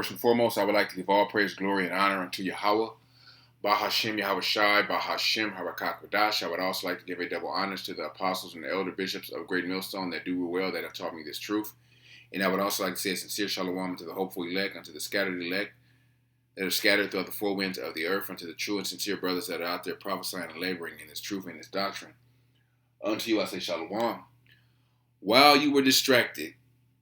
First and foremost, I would like to give all praise, glory, and honor unto Yahawah, Bahasham, Yahawashi, Bahasham, Harakakwadash. I would also like to give a double honors to the apostles and the elder bishops of Great Millstone that do well, that have taught me this truth. And I would also like to say a sincere shalom unto the hopeful elect, unto the scattered elect that are scattered throughout the four winds of the earth, unto the true and sincere brothers that are out there prophesying and laboring in this truth and this doctrine. Unto you I say shalom. While you were distracted,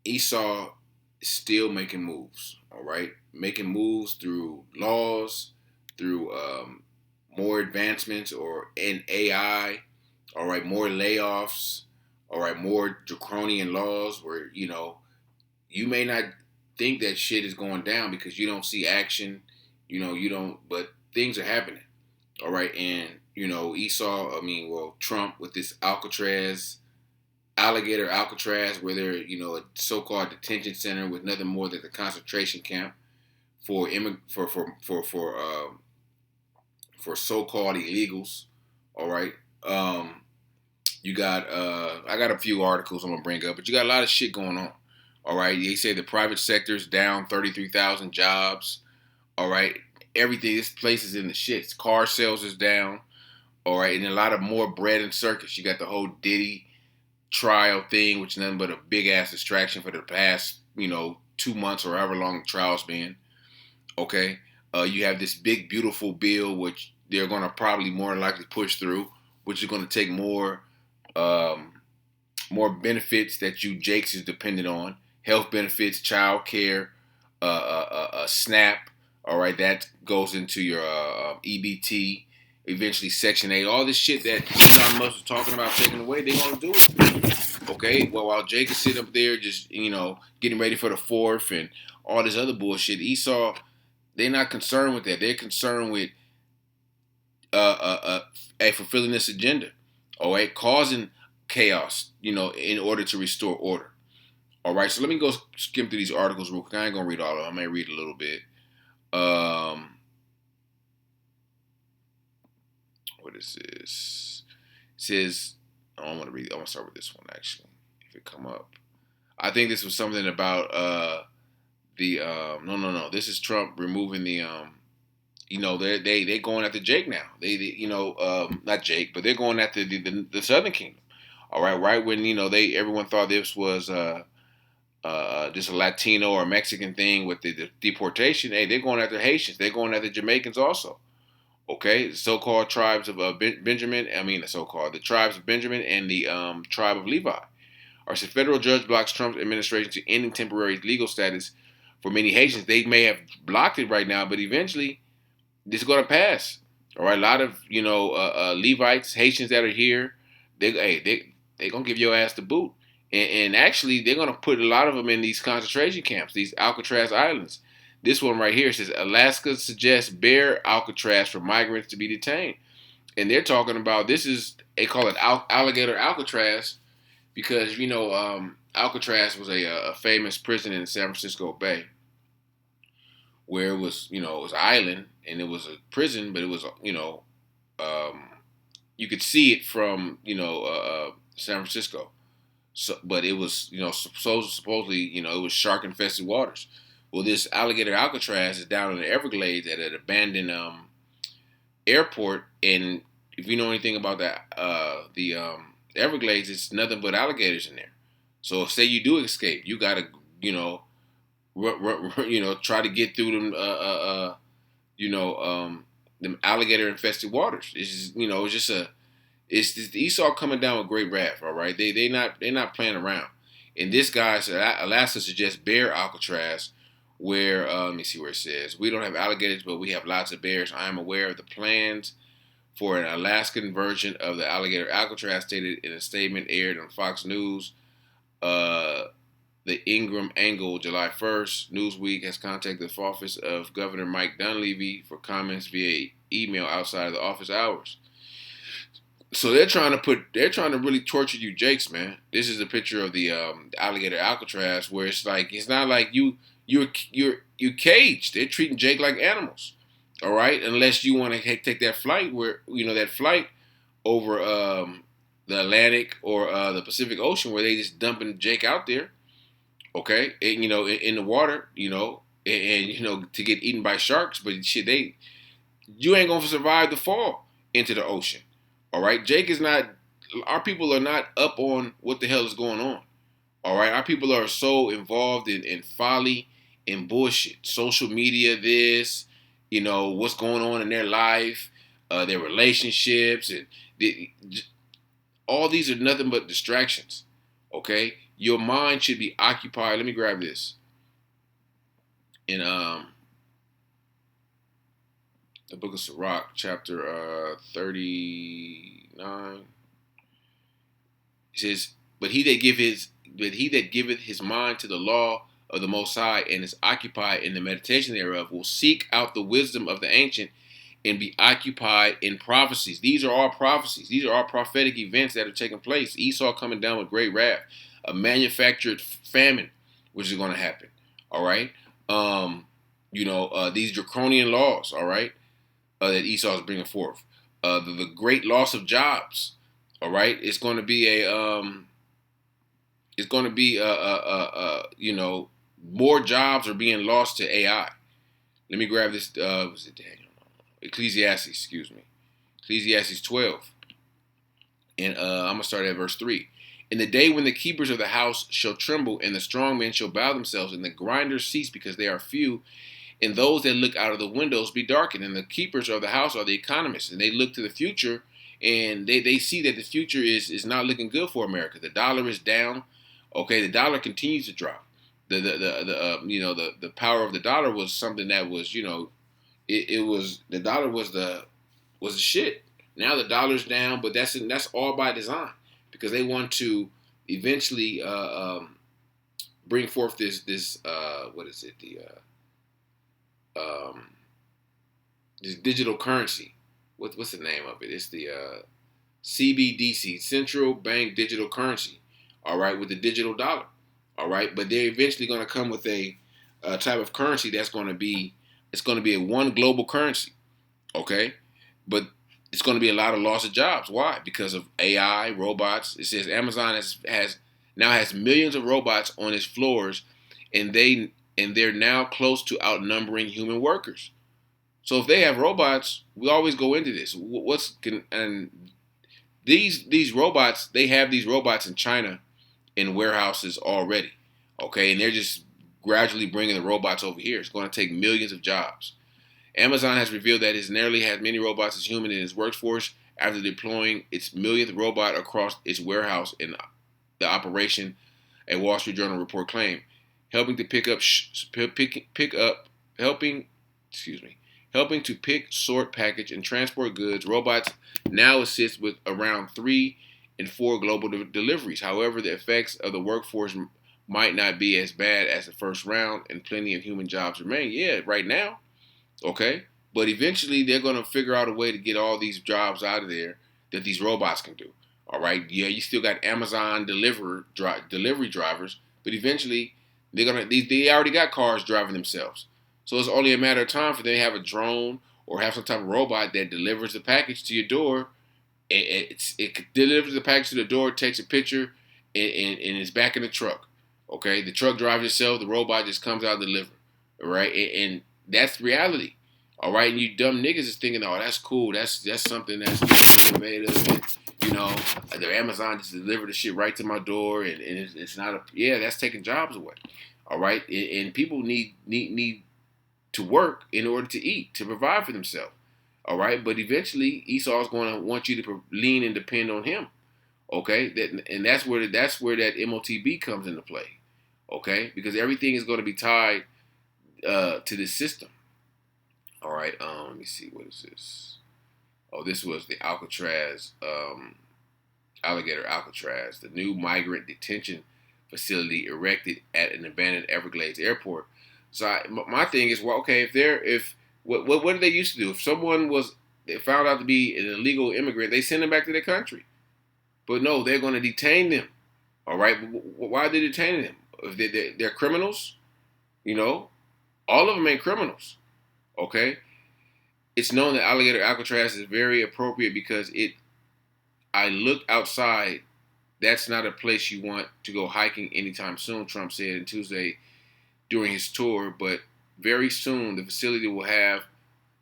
Esau is still making moves, all right? Making moves through laws, through more advancements or in AI, all right, more layoffs, all right, more draconian laws where, you may not think that shit is going down because you don't see action, you don't, but things are happening, all right? And, Trump with this alligator Alcatraz, where they're, a so-called detention center with nothing more than the concentration camp for for so-called illegals. All right. You got I got a few articles I'm gonna bring up, but you got a lot of shit going on. All right. They say the private sector's down 33,000 jobs. All right. Everything. This place is in the shits. Car sales is down. All right, and a lot of more bread and circus. You got the whole Diddy trial thing, which is nothing but a big ass distraction for the past, 2 months or however long the trial's been. Okay, you have this big beautiful bill which they're going to probably more likely push through, which is going to take more benefits that you Jakes is dependent on, health benefits, child care, SNAP. All right, that goes into your EBT. Eventually, Section 8, all this shit that Elon Musk was talking about taking away, they're going to do it. Okay? Well, while Jake is sitting up there just, getting ready for the fourth and all this other bullshit, Esau, they're not concerned with that. They're concerned with fulfilling this agenda. All right? Causing chaos, in order to restore order. All right? So let me go skim through these articles real quick. I ain't going to read all of them. I may read a little bit. What is this? It says, I don't want to read. I want to start with this one actually. If it come up, I think this was something about no. This is Trump removing the they going after Jake now. They not Jake, but they're going after the Southern Kingdom. All right, right when everyone thought this was just a Latino or Mexican thing with the deportation. Hey, they're going after Haitians. They're going after Jamaicans also. Okay, the so-called tribes of Benjamin. The tribes of Benjamin and the tribe of Levi. Or said federal judge blocks Trump's administration to ending temporary legal status for many Haitians. They may have blocked it right now, but eventually this is going to pass. All right, a lot of Levites, Haitians that are here, they gonna give your ass the boot, and actually they're gonna put a lot of them in these concentration camps, these Alcatraz islands. This one right here says Alaska suggests bare Alcatraz for migrants to be detained. And they're talking about they call it alligator Alcatraz because, Alcatraz was a famous prison in the San Francisco Bay where it was, it was an island and it was a prison, but it was, you could see it from, San Francisco. So, but it was, supposedly, it was shark infested waters. Well, this alligator Alcatraz is down in the Everglades at an abandoned airport, and if you know anything about the Everglades, it's nothing but alligators in there. So, say you do escape, you gotta, try to get through them alligator infested waters. It's just, it's just Esau coming down with great wrath. All right, they're not playing around. And this guy said Alaska suggests bare Alcatraz where, let me see where it says, we don't have alligators, but we have lots of bears. I am aware of the plans for an Alaskan version of the alligator Alcatraz, stated in a statement aired on Fox News. The Ingram Angle, July 1st. Newsweek has contacted the office of Governor Mike Dunleavy for comments via email outside of the office hours. So they're trying to really torture you, Jakes, man. This is a picture of the alligator Alcatraz, where it's not like you're caged. They're treating Jake like animals, all right. Unless you want to take that flight over the Atlantic or the Pacific Ocean, where they just dumping Jake out there, okay, and, in the water, and to get eaten by sharks. But shit, you ain't gonna survive the fall into the ocean. All right, Jake is not. Our people are not up on what the hell is going on. All right, our people are so involved in folly and bullshit, social media, what's going on in their life, their relationships, and all these are nothing but distractions. Okay, your mind should be occupied. Let me grab this in the book of Sirach, chapter 39. It says, but he that giveth his mind to the law of the Most High and is occupied in the meditation thereof will seek out the wisdom of the ancient and be occupied in prophecies. These are all prophecies. These are all prophetic events that are taking place. Esau coming down with great wrath, a manufactured famine, which is going to happen. All right. These draconian laws. All right. That Esau is bringing forth. The great loss of jobs. All right. It's going to be more jobs are being lost to AI. Let me grab this. Was it Daniel? Ecclesiastes, excuse me. Ecclesiastes 12. And I'm going to start at verse 3. In the day when the keepers of the house shall tremble, and the strong men shall bow themselves, and the grinders cease because they are few, and those that look out of the windows be darkened. And the keepers of the house are the economists, and they look to the future, and they see that the future is not looking good for America. The dollar is down. Okay, the dollar continues to drop. The power of the dollar was something that was it was the dollar was the shit. Now the dollar's down, but that's all by design because they want to eventually bring forth this what is it this digital currency. What's the name of it? It's the CBDC, Central Bank Digital Currency. All right, with the digital dollar. All right, but they're eventually going to come with a type of currency that's going to be a one global currency. Okay, but it's going to be a lot of loss of jobs. Why? Because of AI, robots. It says Amazon has millions of robots on its floors, and they're now close to outnumbering human workers. So if they have robots, we always go into this. And these robots, they have these robots in China in warehouses already. Okay, and they're just gradually bringing the robots over here. It's going to take millions of jobs. Amazon has revealed that it nearly has many robots as human in its workforce after deploying its millionth robot across its warehouse in the operation. A Wall Street Journal report claimed, helping to helping to pick, sort, package, and transport goods. Robots now assist with around 3 and 4 global deliveries. However, the effects of the workforce might not be as bad as the first round, and plenty of human jobs remain. Yeah, right now. Okay, but eventually they're going to figure out a way to get all these jobs out of there that these robots can do. All right, yeah, you still got Amazon delivery drivers, but eventually they already got cars driving themselves. So it's only a matter of time for them to have a drone or have some type of robot that delivers the package to your door. It delivers the package to the door, takes a picture, and it's back in the truck. Okay, the truck drives itself, the robot just comes out and delivers. All right, and that's reality. All right, and you dumb niggas is thinking, oh, that's cool. That's something that's innovative. And, the Amazon just delivered the shit right to my door, and it's not that's taking jobs away. All right, and people need to work in order to eat, to provide for themselves. All right, but eventually Esau's going to want you to lean and depend on him. Okay, that's where that MOTB comes into play. Okay, because everything is going to be tied to this system. All right, let me see, what is this? Oh, this was the Alcatraz, alligator Alcatraz, the new migrant detention facility erected at an abandoned Everglades airport. So my thing is, well, okay, what did they used to do? If someone they found out to be an illegal immigrant, they send them back to their country. But no, they're going to detain them. All right, why are they detaining them? If they're criminals, all of them ain't criminals. Okay, it's known that alligator Alcatraz is very appropriate because I looked outside. That's not a place you want to go hiking anytime soon, Trump said on Tuesday during his tour. But very soon the facility will have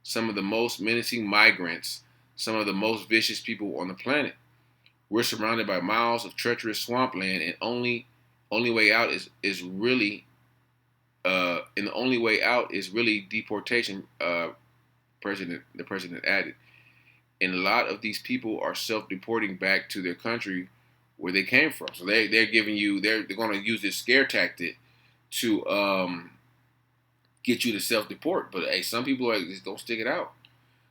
some of the most menacing migrants, some of the most vicious people on the planet. We're surrounded by miles of treacherous swampland, and only way out is really and the only way out is really deportation. The president added, and a lot of these people are self-deporting back to their country where they came from. So they're giving you they're going to use this scare tactic to get you to self-deport. But hey, some people are just don't stick it out.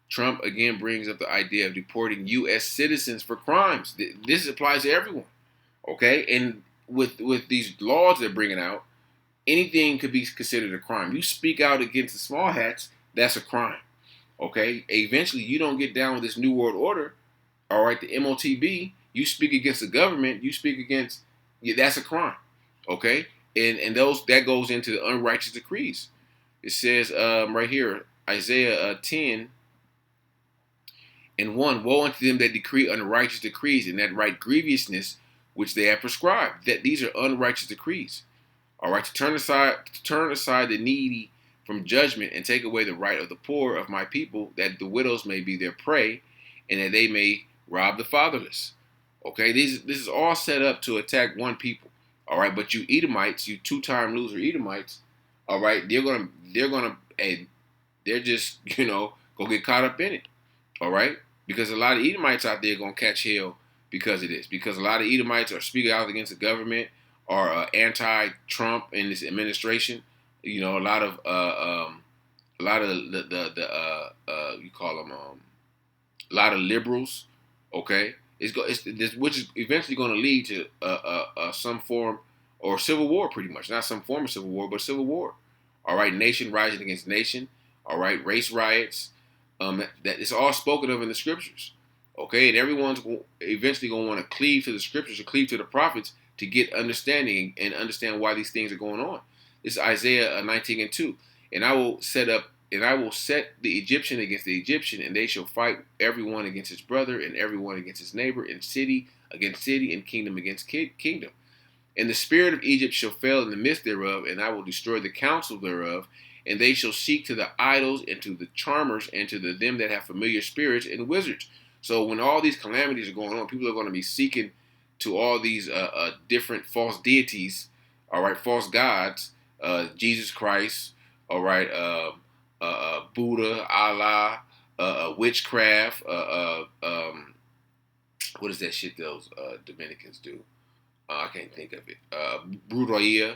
Trump again brings up the idea of deporting U.S. citizens for crimes. This applies to everyone, okay? And with these laws they're bringing out, anything could be considered a crime. You speak out against the small hats, that's a crime, okay? Eventually, you don't get down with this New World Order, all right, the MOTB, you speak against the government, you speak against, yeah, that's a crime, okay? And that goes into the unrighteous decrees. It says right here, Isaiah 10 and 1, woe unto them that decree unrighteous decrees and that write grievousness which they have prescribed. That these are unrighteous decrees. All right, to turn aside the needy from judgment and take away the right of the poor of my people, that the widows may be their prey, and that they may rob the fatherless. Okay, this is all set up to attack one people. All right, but you Edomites, you two-time loser Edomites, all right, they're just gonna get caught up in it. All right, because a lot of Edomites out there gonna catch hell because of this. Because a lot of Edomites are speaking out against the government, or anti-Trump in this administration. A lot of you call them a lot of liberals. Okay, it's this, which is eventually going to lead to some form or civil war, pretty much. Not some form of civil war, but civil war. All right, nation rising against nation. All right, race riots. That it's all spoken of in the scriptures. Okay, and everyone's eventually going to want to cleave to the scriptures or cleave to the prophets to get understanding and understand why these things are going on. This is Isaiah 19 and 2. And I will set the Egyptian against the Egyptian, and they shall fight everyone against his brother, and everyone against his neighbor, and city against city, and kingdom against kingdom. And the spirit of Egypt shall fail in the midst thereof, and I will destroy the counsel thereof, and they shall seek to the idols, and to the charmers, and to them that have familiar spirits, and wizards. So when all these calamities are going on, people are going to be seeking to all these different false deities, all right, false gods, Jesus Christ, all right, Buddha, Allah, witchcraft, what is that shit those Dominicans do? I can't think of it. Brujeria,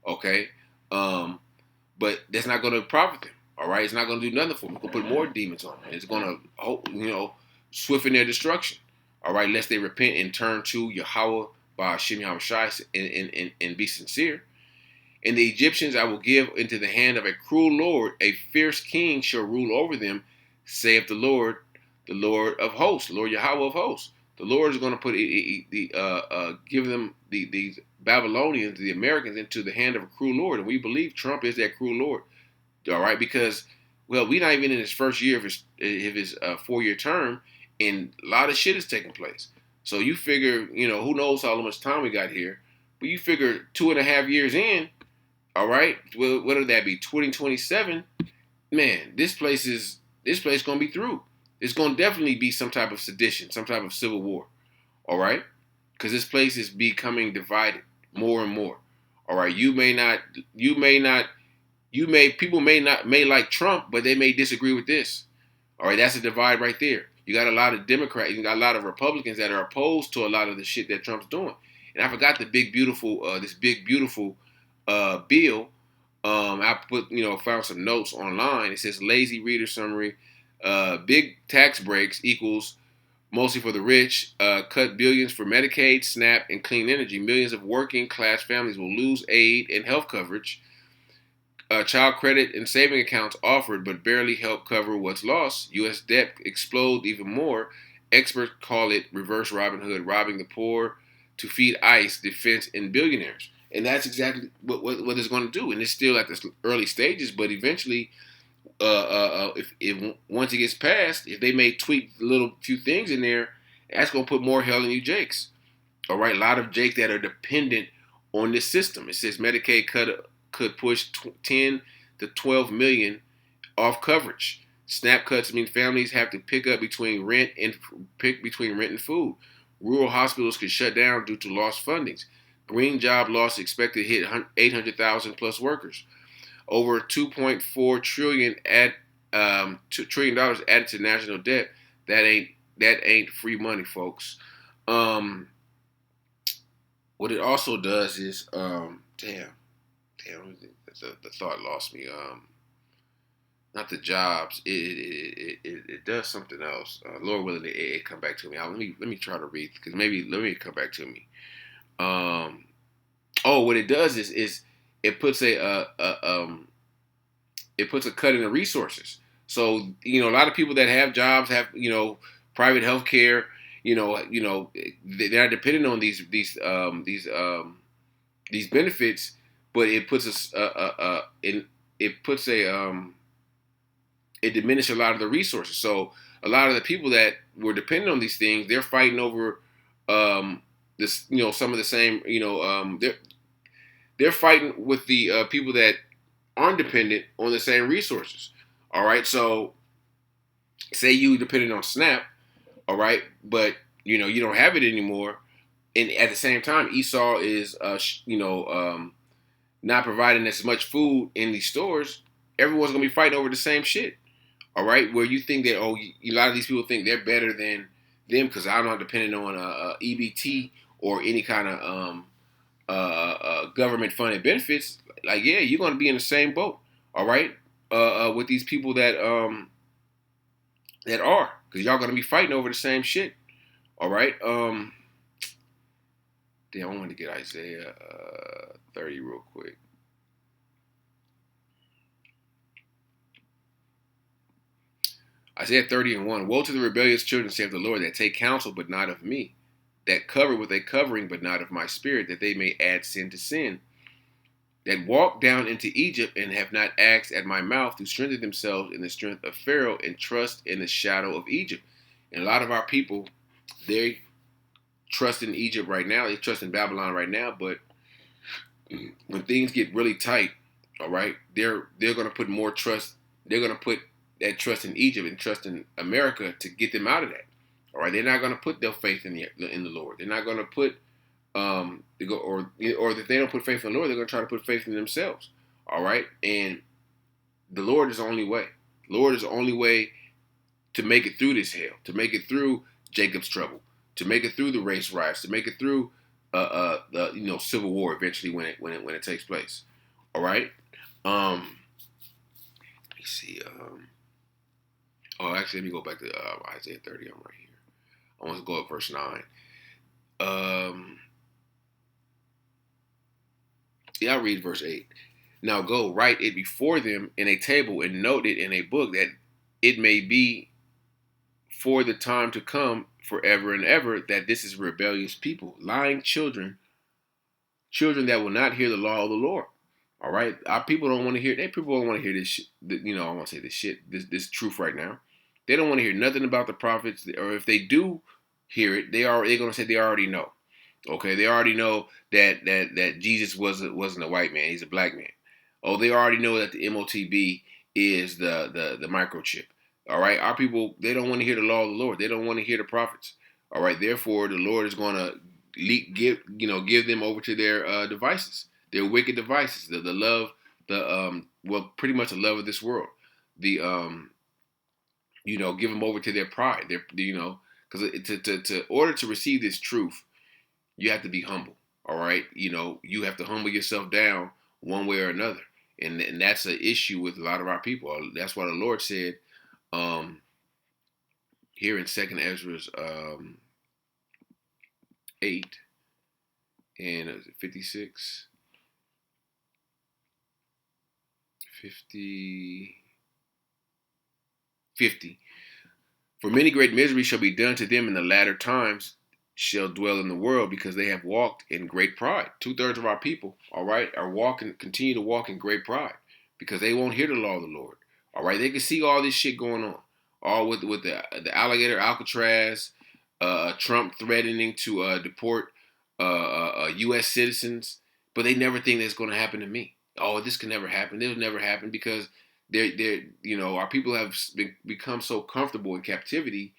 okay, but that's not going to profit them. All right, it's not going to do nothing for them. It's going to put more demons on them. It's going to, swift their destruction. All right, lest they repent and turn to Yahawah, Bahasham, Yahawashi, and be sincere. And the Egyptians I will give into the hand of a cruel lord, a fierce king shall rule over them, saith the Lord of hosts, Lord Yahawah of hosts. The Lord is going to put give them these Babylonians, the Americans, into the hand of a cruel lord, and we believe Trump is that cruel lord. All right, because we're not even in his first year of his 4-year term, and a lot of shit is taking place. So you figure, who knows how much time we got here, but you figure 2.5 years in, all right, well, what would that be? 2027, man, this place gonna be through. It's gonna definitely be some type of sedition, some type of civil war, all right, because this place is becoming divided more and more. All right, people may like Trump, but they may disagree with this. All right, that's a divide right there. You got a lot of Democrats, you got a lot of Republicans that are opposed to a lot of the shit that Trump's doing. And I forgot this big beautiful bill. I found some notes online. It says lazy reader summary. Big tax breaks equals mostly for the rich. Cut billions for Medicaid, SNAP, and clean energy. Millions of working class families will lose aid and health coverage. Child credit and saving accounts offered, but barely help cover what's lost. U.S. debt explodes even more. Experts call it reverse Robin Hood, robbing the poor to feed ICE, defense, and billionaires. And that's exactly what it's going to do. And it's still at the early stages, but eventually, if once it gets passed, if they may tweak little few things in there, that's going to put more hell in you jakes. All right, a lot of jakes that are dependent on this system. It says Medicaid could push 10 to 12 million off coverage. SNAP cuts mean families have to pick between rent and food. Rural hospitals could shut down due to lost fundings. Green job loss expected to hit 800,000 plus workers. Over 2.4 trillion $2 trillion added to national debt. That ain't free money, folks. What it also does is the thought lost me. Not the jobs. It does something else. Lord willing, it come back to me. Let me try to read, because maybe let me come back to me. What it does is it puts it puts a cut in the resources. So a lot of people that have jobs have private health care. They're not dependent on these benefits, but it puts it diminishes a lot of the resources. So a lot of the people that were dependent on these things, they're fighting over this, some of the same, they're fighting with the people that aren't dependent on the same resources. All right, so say you dependent on SNAP, all right, but you don't have it anymore, and at the same time, Esau is not providing as much food in these stores. Everyone's gonna be fighting over the same shit. All right, where you think that a lot of these people think they're better than them because I'm not dependent on EBT or any kind of government funded benefits. Like, yeah, you're gonna be in the same boat. All right, with these people that are, because y'all gonna be fighting over the same shit. All right. Damn, I wanted to get Isaiah 30 real quick. Isaiah 30:1. Woe to the rebellious children, saith the Lord, that take counsel, but not of me, that cover with a covering, but not of my spirit, that they may add sin to sin, that walk down into Egypt and have not asked at my mouth, to strengthen themselves in the strength of Pharaoh and trust in the shadow of Egypt. And a lot of our people, they trust in Egypt right now. They trust in Babylon right now. But when things get really tight, all right, they're going to put more trust. They're going to put that trust in Egypt and trust in America to get them out of that. All right, they're not going to put their faith in the Lord. They're not going to put or if they don't put faith in the Lord, they're going to try to put faith in themselves. All right, and the Lord is the only way. The Lord is the only way to make it through this hell, to make it through Jacob's trouble, to make it through the race riots, to make it through the civil war eventually when it takes place. All right. Let me see. Actually, let me go back to Isaiah 30. I'm right here. I want to go up verse 9. I'll read verse 8. Now go, write it before them in a table and note it in a book, that it may be for the time to come forever and ever, that this is rebellious people, lying children that will not hear the law of the Lord. All right, our people don't want to hear. People don't want to hear this shit. I want to say this shit. This truth right now. They don't want to hear nothing about the prophets, or if they do hear it, they're going to say they already know. Okay, they already know that Jesus wasn't a white man; he's a black man. Oh, they already know that the MOTB is the microchip. All right, our people, they don't want to hear the law of the Lord. They don't want to hear the prophets. All right, therefore the Lord is going to give them over to their devices, their wicked devices, the love, pretty much the love of this world, the give them over to their pride, because to order to receive this truth, you have to be humble. All right, you have to humble yourself down one way or another, and that's an issue with a lot of our people. That's why the Lord said here in 2nd Ezra's 8 and 56, 50. For many great misery shall be done to them in the latter times, shall dwell in the world, because they have walked in great pride. 2/3 of our people, all right, continue to walk in great pride, because they won't hear the law of the Lord. All right, they can see all this shit going on, all with the alligator Alcatraz, Trump threatening to deport U.S. citizens, but they never think that's going to happen to me. Oh, this can never happen. It'll never happen because our people have become so comfortable in captivity.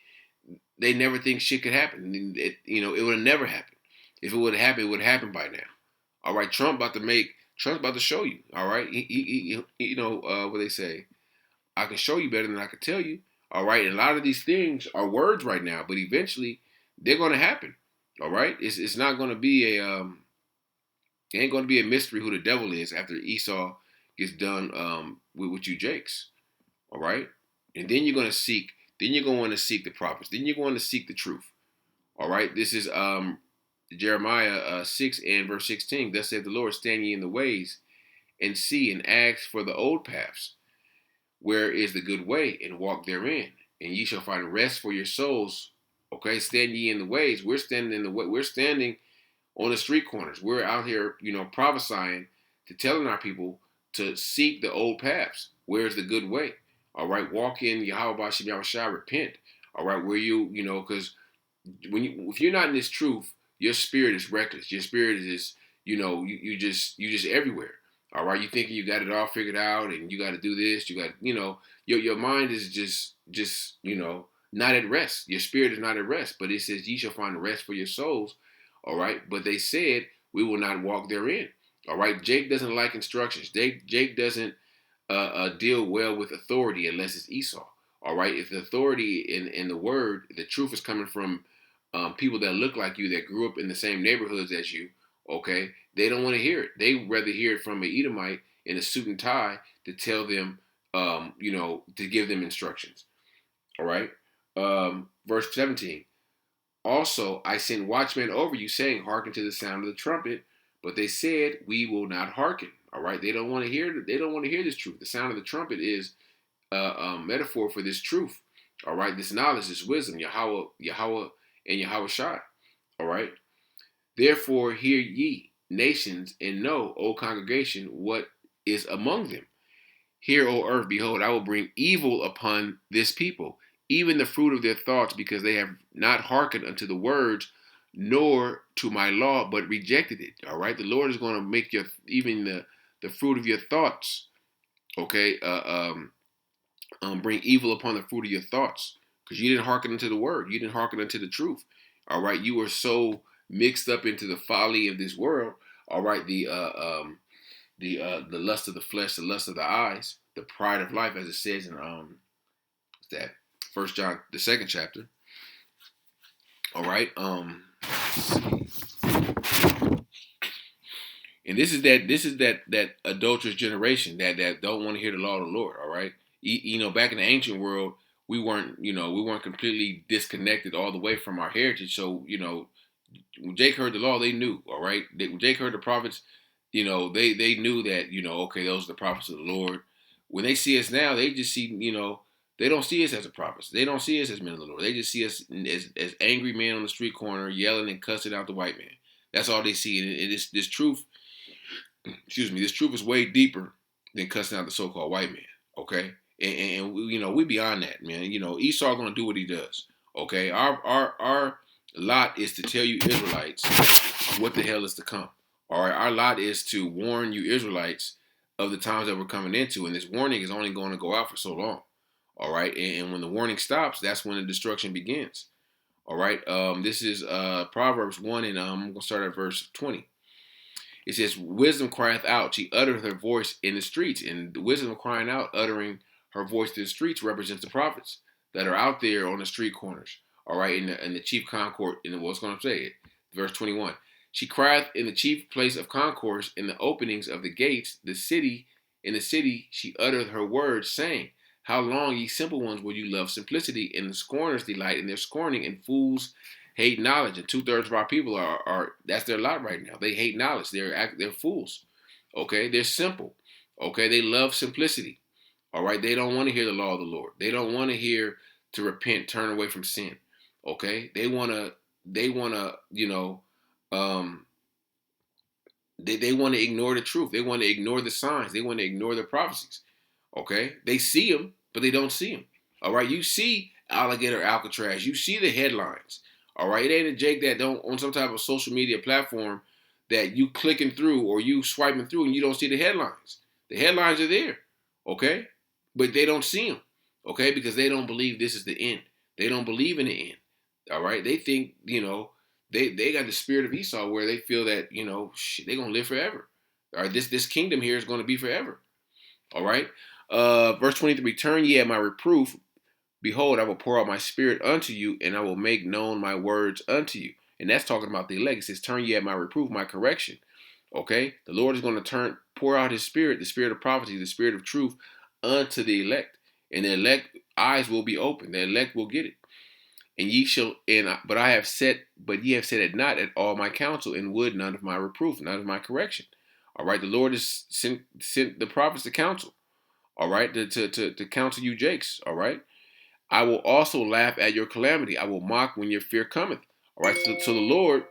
They never think shit could happen. It would have never happened. If it would have happened, it would have happened by now. All right, Trump's about to show you. All right, what they say. I can show you better than I can tell you. All right, and a lot of these things are words right now, but eventually they're going to happen. All right, it's not going to be it ain't going to be a mystery who the devil is after Esau gets done with you Jakes. All right, and then you're going to seek. Then you're going to want to seek the prophets. Then you're going to seek the truth. All right, this is Jeremiah 6 and verse 16. Thus saith the Lord, stand ye in the ways and see and ask for the old paths, where is the good way, and walk therein, and ye shall find rest for your souls. Okay, stand ye in the ways. We're standing in the way. We're standing on the street corners. We're out here, prophesying, to telling our people to seek the old paths. Where's the good way? All right, walk in Yahawashi, repent. All right, where because if you're not in this truth, your spirit is reckless. Your spirit is, you just everywhere. All right, you thinking you got it all figured out, and you got to do this. You got, your mind is just not at rest. Your spirit is not at rest. But it says, "Ye shall find rest for your souls." All right, but they said, "We will not walk therein." All right, Jake doesn't like instructions. Jake doesn't deal well with authority unless it's Esau. All right, if the authority in the word, the truth is coming from people that look like you, that grew up in the same neighborhoods as you, okay, they don't want to hear it. They rather hear it from an Edomite in a suit and tie to tell them, to give them instructions. All right, verse 17. Also, I sent watchmen over you, saying, hearken to the sound of the trumpet. But they said, we will not hearken. All right, they don't want to hear. They don't want to hear this truth. The sound of the trumpet is a metaphor for this truth. All right, this knowledge, this wisdom, Yahawah, and Yahawashi. All right. Therefore, hear ye, nations, and know, O congregation, what is among them. Hear, O earth, behold, I will bring evil upon this people, even the fruit of their thoughts, because they have not hearkened unto the words, nor to my law, but rejected it. All right, the Lord is going to make even the fruit of your thoughts. Okay, bring evil upon the fruit of your thoughts, because you didn't hearken unto the word. You didn't hearken unto the truth. All right, you were so mixed up into the folly of this world. All right, the lust of the flesh, the lust of the eyes, the pride of life, as it says in that First John, the second chapter. All right, and this is that adulterous generation that don't want to hear the law of the Lord. All right, back in the ancient world, we weren't completely disconnected all the way from our heritage. So when Jake heard the law, they knew. All right, when Jake heard the prophets, they knew that okay, those are the prophets of the Lord. When they see us now, they just see they don't see us as a prophets. They don't see us as men of the Lord. They just see us as angry men on the street corner yelling and cussing out the white man. That's all they see. And it is this truth. Excuse me. This truth is way deeper than cussing out the so-called white man. Okay, and we beyond that, man. Esau gonna do what he does. Okay, our lot is to tell you Israelites what the hell is to come. All right, our lot is to warn you Israelites of the times that we're coming into, and this warning is only going to go out for so long. All right, and when the warning stops, that's when the destruction begins. All right, this is Proverbs 1, and I'm going to start at verse 20. It says, wisdom crieth out, she uttereth her voice in the streets. And the wisdom of crying out, uttering her voice in the streets, represents the prophets that are out there on the street corners. All right, in the chief concourse, what's going to say it? Verse 21. She crieth in the chief place of concourse, in the openings of the gates, in the city she uttereth her words, saying, how long, ye simple ones, will you love simplicity? And the scorners delight in their scorning, and fools hate knowledge. And 2/3 of our people are that's their lot right now. They hate knowledge. They're fools. Okay, they're simple. Okay, they love simplicity. All right, they don't want to hear the law of the Lord. They don't want to hear to repent, turn away from sin. Okay, they wanna they want to ignore the truth. They want to ignore the signs. They want to ignore the prophecies. Okay, they see them, but they don't see them. All right, you see Alligator Alcatraz. You see the headlines. All right, it ain't a Jake that don't on some type of social media platform that you clicking through or you swiping through and you don't see the headlines. The headlines are there, okay? But they don't see them, okay? Because they don't believe this is the end. They don't believe in the end, all right? They think, they got the spirit of Esau where they feel that, shit, they're going to live forever. All right, this kingdom here is going to be forever, all right? Verse 23, turn ye at my reproof. Behold, I will pour out my spirit unto you, and I will make known my words unto you. And that's talking about the elect. It says, turn ye at my reproof, my correction. Okay? The Lord is going to pour out his spirit, the spirit of prophecy, the spirit of truth, unto the elect. And the elect eyes will be open. The elect will get it. And ye shall, but ye have said it not at all my counsel, and would none of my reproof, none of my correction. All right, the Lord has sent the prophets to counsel. All right, to counsel you, Jakes. All right. I will also laugh at your calamity. I will mock when your fear cometh. All right. So the Lord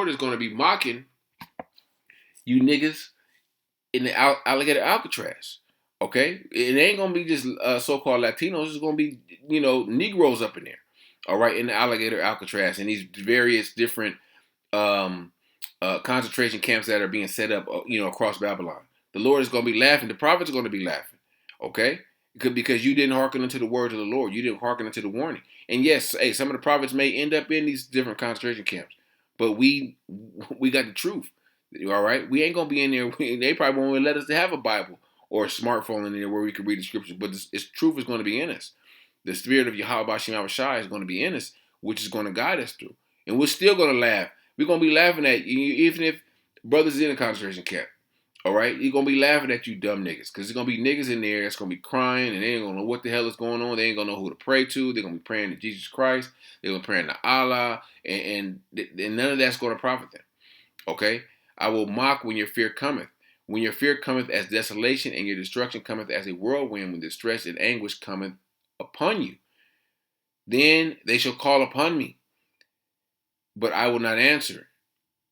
is going to be mocking you niggas in the alligator Alcatraz. Okay. It ain't going to be just so-called Latinos. It's going to be, Negroes up in there. All right. In the alligator Alcatraz and these various different concentration camps that are being set up, across Babylon. The Lord is going to be laughing. The prophets are going to be laughing. Okay. Because you didn't hearken unto the word of the Lord. You didn't hearken unto the warning. And yes, hey, some of the prophets may end up in these different concentration camps. But we got the truth. All right? We ain't going to be in there. They probably won't let us to have a Bible or a smartphone in there where we can read the scriptures. But this truth is going to be in us. The spirit of Yahawashi is going to be in us, which is going to guide us through. And we're still going to laugh. We're going to be laughing at you, even if brothers in a concentration camp. All right, you're gonna be laughing at you dumb niggas, cause there's gonna be niggas in there that's gonna be crying and they ain't gonna know what the hell is going on. They ain't gonna know who to pray to. They're gonna be praying to Jesus Christ. They're gonna be praying to Allah, and none of that's gonna profit them. Okay, I will mock when your fear cometh. When your fear cometh as desolation, and your destruction cometh as a whirlwind, when distress and anguish cometh upon you. Then they shall call upon me, but I will not answer.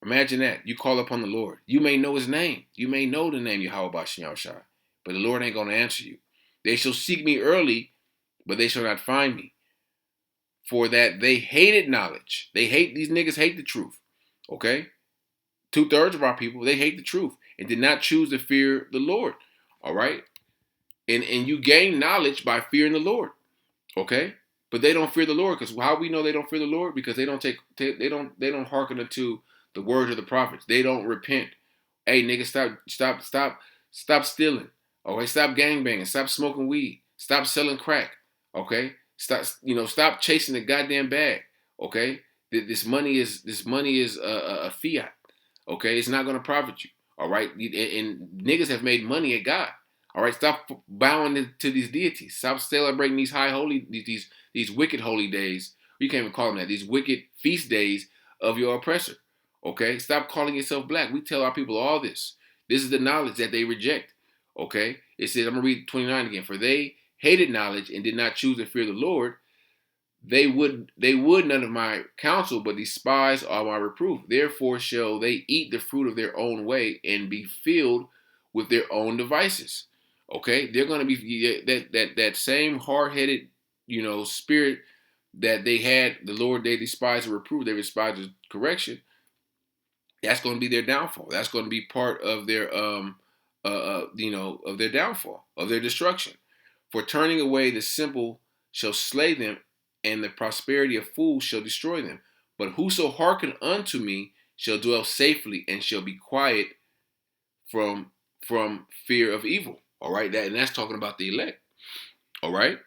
Imagine that. You call upon the Lord. You may know his name. You may know the name Yahawah, but the Lord ain't going to answer you. They shall seek me early, but they shall not find me. For that they hated knowledge. These niggas hate the truth. Okay? 2/3 of our people, they hate the truth and did not choose to fear the Lord. All right? And you gain knowledge by fearing the Lord. Okay? But they don't fear the Lord, because how we know they don't fear the Lord? Because they don't hearken unto the words of the prophets. They don't repent. Hey, nigga, stop stealing. Okay, stop gangbanging. Stop smoking weed. Stop selling crack. Okay, stop chasing the goddamn bag. Okay, this money is a fiat. Okay, it's not gonna profit you. All right, and niggas have made money at God. All right, stop bowing to these deities. Stop celebrating these these wicked holy days. You can't even call them that. These wicked feast days of your oppressor. Okay, stop calling yourself black. We tell our people all this. This is the knowledge that they reject. Okay, it says, I'm gonna read 29 again. For they hated knowledge and did not choose to fear the Lord. They would none of my counsel, but despise all my reproof. Therefore shall they eat the fruit of their own way and be filled with their own devices. Okay, they're going to be that same hard-headed, spirit that they had. The Lord they despise and reprove. They despise his correction. That's going to be their downfall. That's going to be part of their of their downfall, of their destruction. For turning away the simple shall slay them, and the prosperity of fools shall destroy them. But whoso hearken unto me shall dwell safely, and shall be quiet from fear of evil. All right, that's talking about the elect. All right.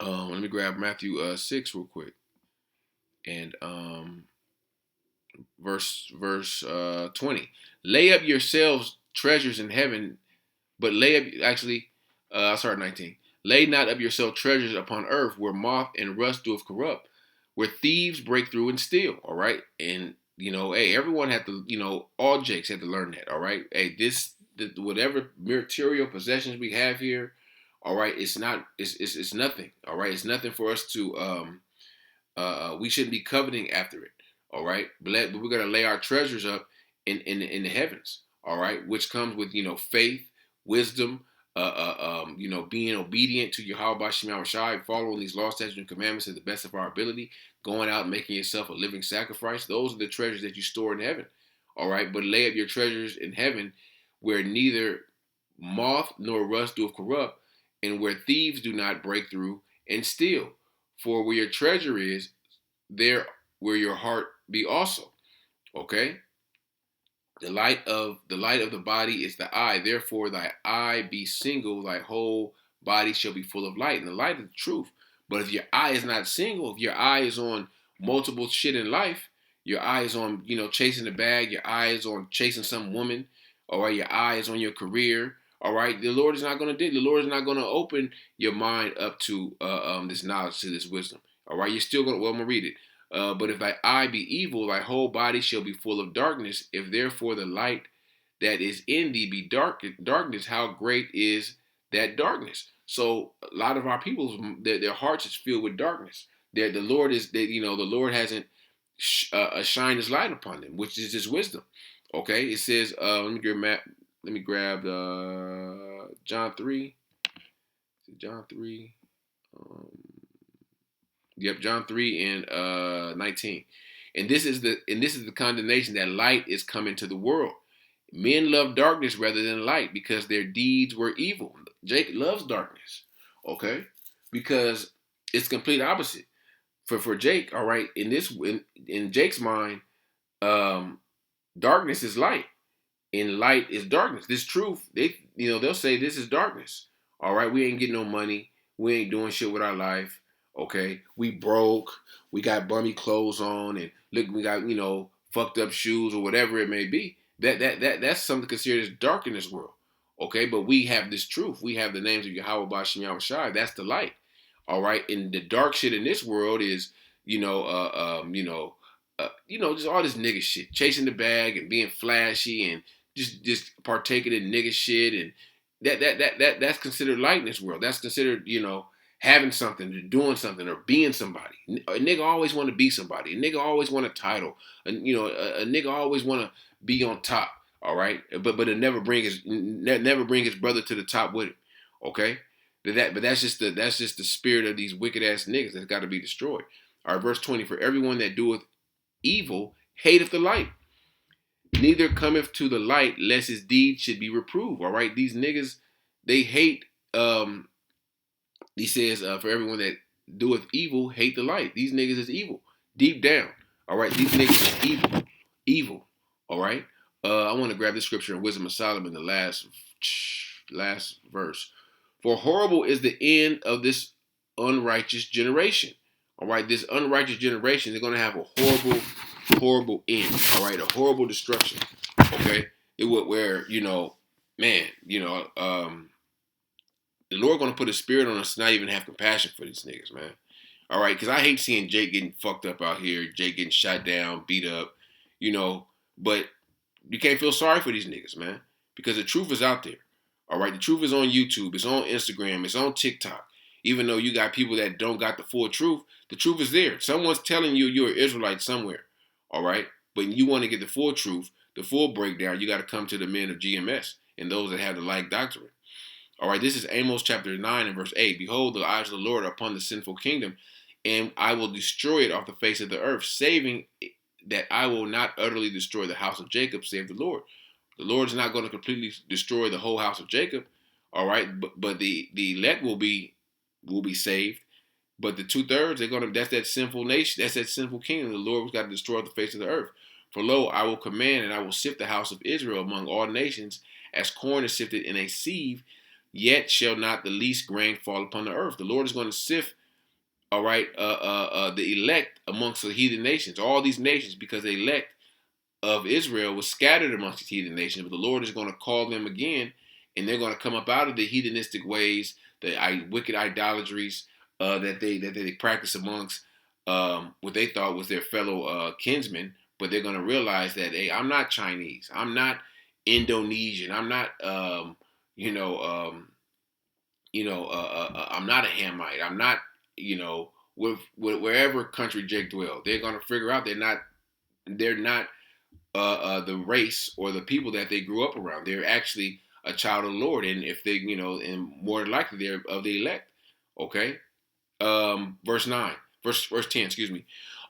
Let me grab Matthew 6 real quick, and verse 20. Lay up yourselves treasures in heaven, but lay up I'll start 19. Lay not up yourself treasures upon earth, where moth and rust doeth corrupt, where thieves break through and steal. All right, and hey, everyone had to, all Jakes had to learn that. All right, hey, whatever material possessions we have here, all right, it's nothing. All right, it's nothing for us to we shouldn't be coveting after it. All right, but we're gonna lay our treasures up in the heavens. All right, which comes with faith, wisdom, being obedient to Yahawashi, following these law, statutes, and commandments to the best of our ability, going out and making yourself a living sacrifice. Those are the treasures that you store in heaven. All right, but lay up your treasures in heaven, where neither moth nor rust doeth corrupt, and where thieves do not break through and steal. For where your treasure is, there will your heart be also. Okay. The light of the body is the eye. Therefore, thy eye be single, thy whole body shall be full of light. And the light is the truth. But if your eye is not single, if your eye is on multiple shit in life, your eye is on, chasing the bag, your eye is on chasing some woman, all right, your eye is on your career, all right, the Lord is not going to do. The Lord is not going to open your mind up to this knowledge, to this wisdom. All right, you're still going to, well, I'm going to read it. But if thy eye be evil, thy whole body shall be full of darkness. If therefore the light that is in thee be darkness, how great is that darkness? So a lot of our people, their hearts is filled with darkness. The Lord is that the Lord hasn't shined His light upon them, which is His wisdom. Okay, it says, let me grab John 3. John 3. John 3 and 19. And this is the condemnation, that light is come into the world. Men love darkness rather than light, because their deeds were evil. Jake loves darkness, okay? Because it's complete opposite. For Jake, all right, in Jake's mind, darkness is light, and light is darkness. This truth, they'll say this is darkness. All right, we ain't getting no money. We ain't doing shit with our life. Okay, we broke. We got bummy clothes on, and look, we got fucked up shoes or whatever it may be. That's something considered as dark in this world. Okay, but we have this truth. We have the names of Yahawah, Bahasham, Yahawashi. That's the light. All right, and the dark shit in this world is just all this nigga shit, chasing the bag and being flashy and just partaking in nigga shit, and that's considered light in this world. That's considered having something, doing something, or being somebody. A nigga always want to be somebody. A nigga always want a title. A nigga always want to be on top. All right, but it never bring his brother to the top with him. Okay, but that's just the spirit of these wicked ass niggas that's got to be destroyed. All right, verse 20: For everyone that doeth evil hateth the light, neither cometh to the light, lest his deeds should be reproved. All right, these niggas, they hate. He says, for everyone that doeth evil, hate the light. These niggas is evil, deep down. All right, these niggas is evil. All right. I want to grab this scripture in Wisdom of Solomon, the last verse. For horrible is the end of this unrighteous generation. All right, this unrighteous generation, they're going to have a horrible end. All right, a horrible destruction. Okay, it would where the Lord going to put a spirit on us to not even have compassion for these niggas, man. All right, because I hate seeing Jake getting fucked up out here, Jake getting shot down, beat up, but you can't feel sorry for these niggas, man, because the truth is out there. All right, the truth is on YouTube, it's on Instagram, it's on TikTok. Even though you got people that don't got the full truth, the truth is there. Someone's telling you you're an Israelite somewhere, all right? But you want to get the full truth, the full breakdown, you got to come to the men of GMS and those that have the like doctrine. All right, this is Amos chapter 9 and verse 8. Behold, the eyes of the Lord are upon the sinful kingdom, and I will destroy it off the face of the earth, saving that I will not utterly destroy the house of Jacob, save the Lord. The Lord is not going to completely destroy the whole house of Jacob, all right? But the elect will be saved. But the 2/3, that's that sinful nation, that's that sinful kingdom. The Lord has got to destroy the face of the earth. For lo, I will command, and I will sift the house of Israel among all nations, as corn is sifted in a sieve, yet shall not the least grain fall upon the earth. The Lord is going to sift, all right, the elect amongst the heathen nations, all these nations, because the elect of Israel was scattered amongst the heathen nations. But the Lord is going to call them again, and they're going to come up out of the heathenistic ways, the wicked idolatries that they practice amongst what they thought was their fellow kinsmen. But they're going to realize that, hey, I'm not Chinese, I'm not Indonesian, I'm not I'm not a Hamite, I'm not with wherever country Jake dwell. They're going to figure out they're not the race or the people that they grew up around. They're actually a child of the Lord, and if they, and more than likely they're of the elect. Okay, verse 9, verse 10. Excuse me.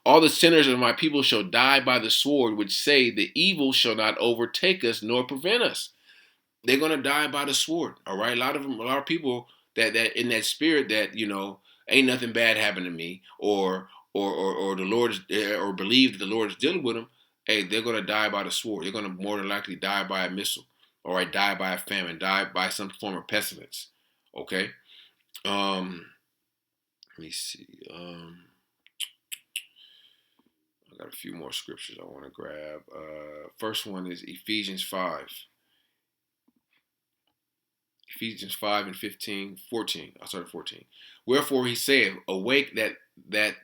All the sinners of my people shall die by the sword, which say the evil shall not overtake us nor prevent us. They're gonna die by the sword. All right, a lot of people that in that spirit that ain't nothing bad happened to me, or the Lord is, or believe that the Lord is dealing with them. Hey, they're gonna die by the sword. They're gonna more than likely die by a missile, all right, die by a famine, die by some form of pestilence. Okay. Let me see. I got a few more scriptures I want to grab. First one is Ephesians 5. Ephesians 5 and 15, 14. I'll start at 14. Wherefore he saith, awake that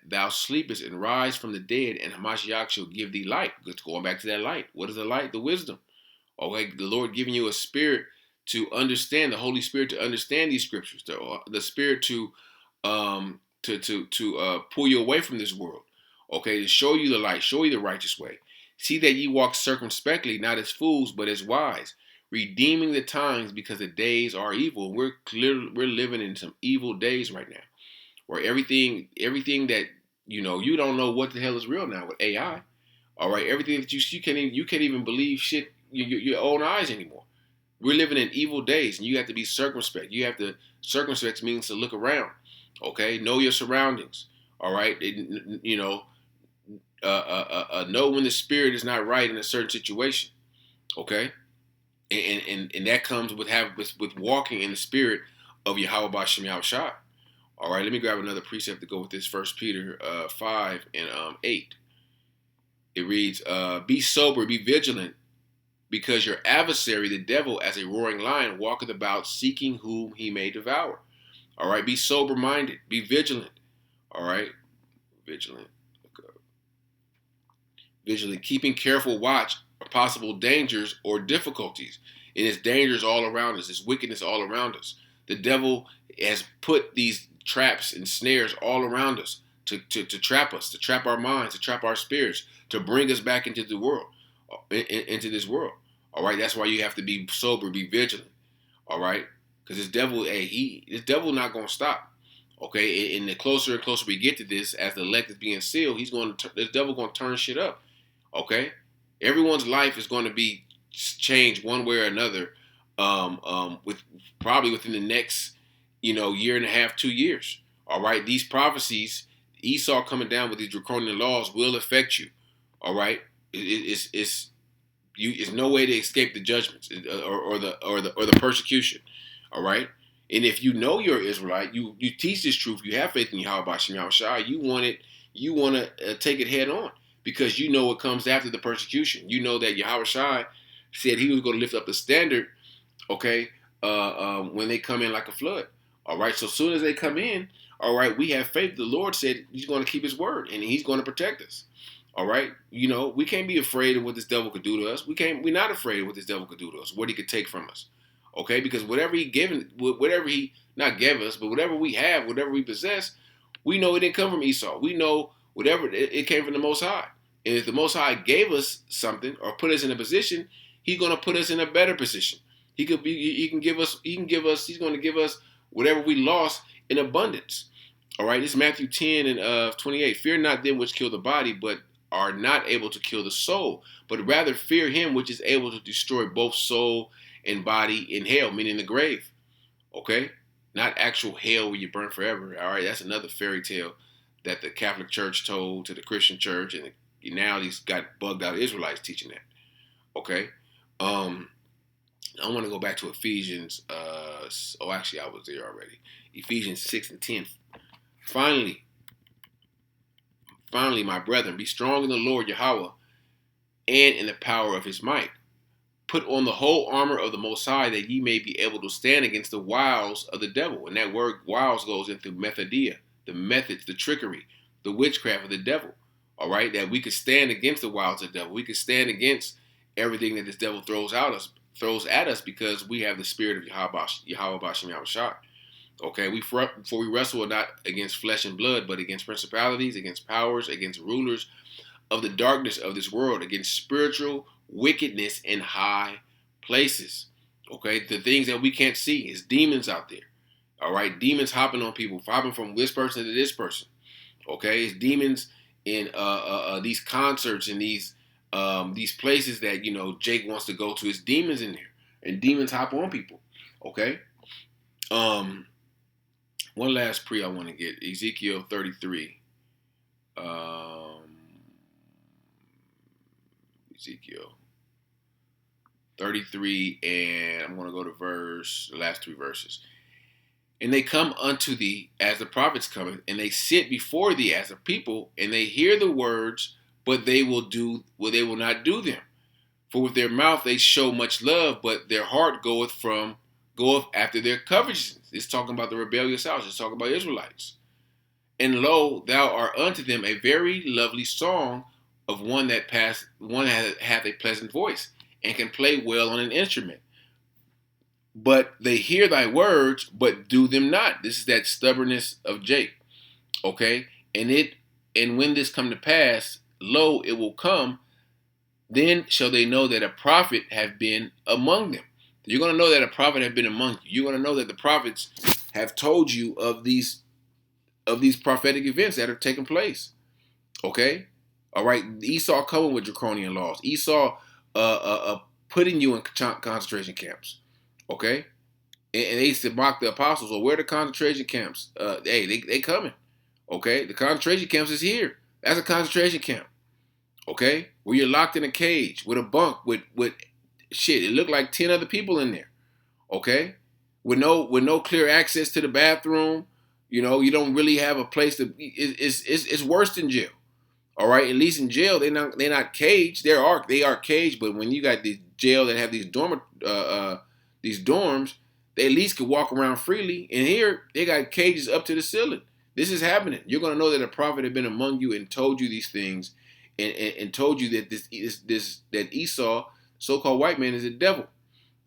thou sleepest, and rise from the dead, and Hamashiach shall give thee light. Going back to that light. What is the light? The wisdom. Okay, the Lord giving you a spirit to understand, the Holy Spirit to understand these scriptures, the Spirit to pull you away from this world. Okay, to show you the light, show you the righteous way. See that ye walk circumspectly, not as fools, but as wise, redeeming the times, because the days are evil. We're living in some evil days right now, where everything that you don't know what the hell is real now with AI. All right, everything that you can't even believe shit your own eyes anymore. We're living in evil days, and you have to be circumspect. You have to circumspect means to look around. Okay, know your surroundings. All right, know when the spirit is not right in a certain situation. Okay, and that comes with walking in the spirit of Yahawah Bahasham Yahawashi. All right, let me grab another precept to go with this. 1 Peter 5 and 8. It reads, "Be sober, be vigilant, because your adversary, the devil, as a roaring lion, walketh about, seeking whom he may devour." All right, be sober-minded, be vigilant. All right, vigilant. Vigilant, keeping careful watch of possible dangers or difficulties. And it's dangers all around us. It's wickedness all around us. The devil has put these traps and snares all around us to trap us, to trap our minds, to trap our spirits, to bring us back into the world, into this world. All right, that's why you have to be sober, be vigilant. All right, because this devil not gonna stop. Okay, and the closer and closer we get to this, as the elect is being sealed, this devil gonna turn shit up. Okay, everyone's life is going to be changed one way or another, with probably within the next, year and a half, 2 years. All right, these prophecies, Esau coming down with these draconian laws will affect you. All right, it's no way to escape the judgments or the persecution. All right, and if you know you're an Israelite, you teach this truth, you have faith in Yahawah Bahasham Yahawashi, you want to take it head on, because you know what comes after the persecution. You know that Yahawashi said he was going to lift up the standard, okay, when they come in like a flood. All right, so as soon as they come in, all right, we have faith. The Lord said he's going to keep his word, and he's going to protect us. All right, we can't be afraid of what this devil could do to us. We're not afraid of what this devil could do to us, what he could take from us. Okay, because whatever he not gave us, but whatever we have, whatever we possess, we know it didn't come from Esau. We know whatever it came from the Most High. And if the Most High gave us something or put us in a position, he's going to put us in a better position. He's going to give us whatever we lost in abundance. All right, this is Matthew 10 and 28. Fear not them which kill the body, but are not able to kill the soul, but rather fear him which is able to destroy both soul and body in hell, meaning the grave. Okay, not actual hell where you burn forever. All right, that's another fairy tale that the Catholic Church told to the Christian Church, and now these got bugged out Israelites teaching that. Okay, I want to go back to Ephesians. Actually, I was there already. Ephesians 6 and 10. Finally, my brethren, be strong in the Lord Yahawah and in the power of his might. Put on the whole armor of the Most High, that ye may be able to stand against the wiles of the devil. And that word wiles goes into methodia, the methods, the trickery, the witchcraft of the devil. All right, that we could stand against the wiles of the devil. We could stand against everything that this devil throws at us, because we have the spirit of Yahawah Bahasham Yahawashi. Okay, for we wrestle not against flesh and blood, but against principalities, against powers, against rulers of the darkness of this world, against spiritual wickedness in high places. Okay, the things that we can't see is demons out there. All right, demons hopping on people, hopping from this person to this person. Okay, it's demons in these concerts and these places that Jake wants to go to. It's demons in there, and demons hop on people. Okay. Um, One last pre I want to get Ezekiel 33. Ezekiel 33, and I'm going to go to the last three verses. And they come unto thee as the prophets cometh, and they sit before thee as a people, and they hear the words, but they will not do them. For with their mouth they show much love, but their heart goeth after their covetousness. It's talking about the rebellious house. It's talking about Israelites. And lo, thou art unto them a very lovely song of one that hath a pleasant voice, and can play well on an instrument. But they hear thy words, but do them not. This is that stubbornness of Jake. Okay? And when this come to pass, lo, it will come, then shall they know that a prophet have been among them. You're going to know that a prophet have been among you. You're going to know that the prophets have told you of these prophetic events that have taken place. Okay? All right? Esau coming with draconian laws. Esau putting you in concentration camps. Okay? And they used to mock the apostles. Well, where are the concentration camps? Hey, they coming. Okay? The concentration camps is here. That's a concentration camp. Okay? Where you're locked in a cage with a bunk with shit. It looked like 10 other people in there. Okay? With no clear access to the bathroom. You don't really have a place to. It's worse than jail. All right, at least in jail they're not caged. They are caged, but when you got these jail that have these dorms, they at least could walk around freely. And here they got cages up to the ceiling. This is happening. You're gonna know that a prophet had been among you and told you these things, and told you that that Esau, so-called white man, is a devil.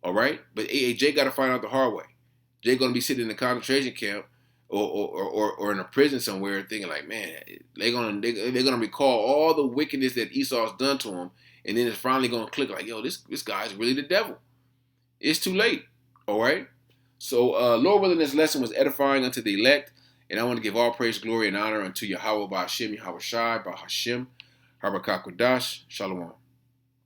All right, but Jay got to find out the hard way. Jay gonna be sitting in a concentration camp or in a prison somewhere, thinking like, man, they're gonna recall all the wickedness that Esau's done to him, and then it's finally gonna click like, yo, this guy's really the devil. It's too late. All right. So, Lord willing, this lesson was edifying unto the elect, and I want to give all praise, glory, and honor unto Yahawah, Bahasham, Yahawashi, Bahasham, Harakakwadash, Shalom.